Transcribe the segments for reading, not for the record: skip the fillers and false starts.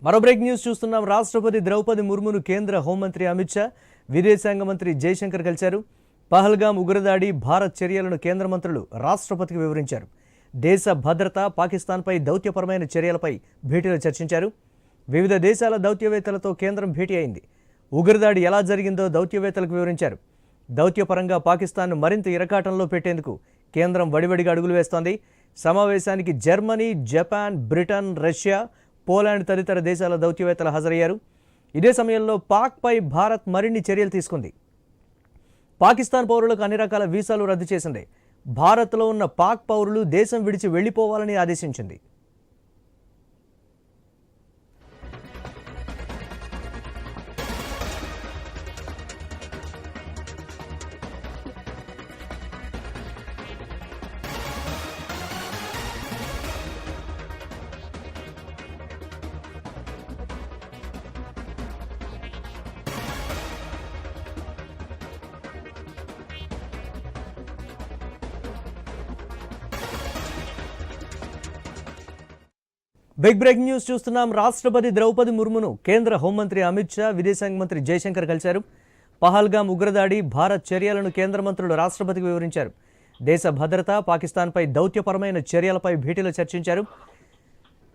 మరో break news చూస్తున్నాం. రాష్ట్రపతి ద్రౌపది ముర్మును కేంద్ర హోంమంత్రి అమిత్ షా, విదేశాంగ మంత్రి జయశంకర్ కలిశారు. పహల్గాం ఉగ్రదాడి, భారత్ చర్యలను కేంద్ర మంత్రులు రాష్ట్రపతికి వివరించారు. దేశ భద్రత, పాకిస్తాన్పై దౌత్యపరమైన చర్యలపై భేటీలో చర్చించారు. వివిధ దేశాల దౌత్యవేత్తలతో కేంద్రం భేటీ అయింది. ఉగ్రదాడి ఎలా జరిగిందో దౌత్యవేత్తలకు వివరించారు. దౌత్యపరంగా పాకిస్తాన్ను మరింత ఇరకాటంలో పెట్టేందుకు కేంద్రం వడివడిగా అడుగులు వేస్తోంది. సమావేశానికి Germany, Japan, Britain, Russia, Poland తదితర దేశాల దౌత్యవేత్తలు హాజరయ్యారు. ఇదే సమయంలో పాక్పై భారత్ మరిన్ని చర్యలు తీసుకుంది. పాకిస్తాన్ పౌరులకు అన్ని రకాల వీసాలు రద్దు చేసింది. భారత్లో ఉన్న పాక్ పౌరులు దేశం విడిచి వెళ్లిపోవాలని ఆదేశించింది. బిగ్ బ్రేకింగ్ న్యూస్ చూస్తున్నాం. రాష్ట్రపతి ద్రౌపది ముర్మును కేంద్ర హోంమంత్రి అమిత్ షా, విదేశాంగ మంత్రి జయశంకర్ కలిశారు. పహల్గాం ఉగ్రదాడి, భారత్ చర్యలను కేంద్ర మంత్రులు రాష్ట్రపతికి వివరించారు. దేశ భద్రత, పాకిస్తాన్పై దౌత్యపరమైన చర్యలపై భేటీలో చర్చించారు.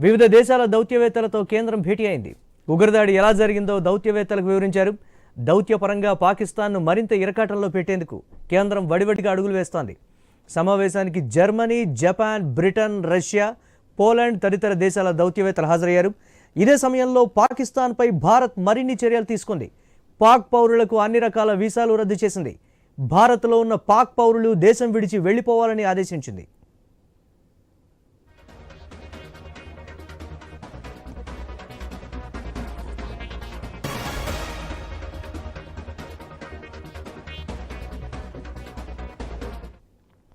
వివిధ దేశాల దౌత్యవేత్తలతో కేంద్రం భేటీ అయింది. ఉగ్రదాడి ఎలా జరిగిందో దౌత్యవేత్తలకు వివరించారు. దౌత్యపరంగా పాకిస్తాన్ను మరింత ఇరకాటంలో పెట్టేందుకు కేంద్రం వడివడిగా అడుగులు వేస్తోంది. సమావేశానికి Germany, Japan, Britain, Russia, Poland తదితర దేశాల దౌత్యవేత్తలు హాజరయ్యారు. ఇదే సమయంలో పాకిస్తాన్పై భారత్ మరిన్ని చర్యలు తీసుకుంది. పాక్ పౌరులకు అన్ని రకాల వీసాలు రద్దు చేసింది. భారత్లో ఉన్న పాక్ పౌరులు దేశం విడిచి వెళ్లిపోవాలని ఆదేశించింది.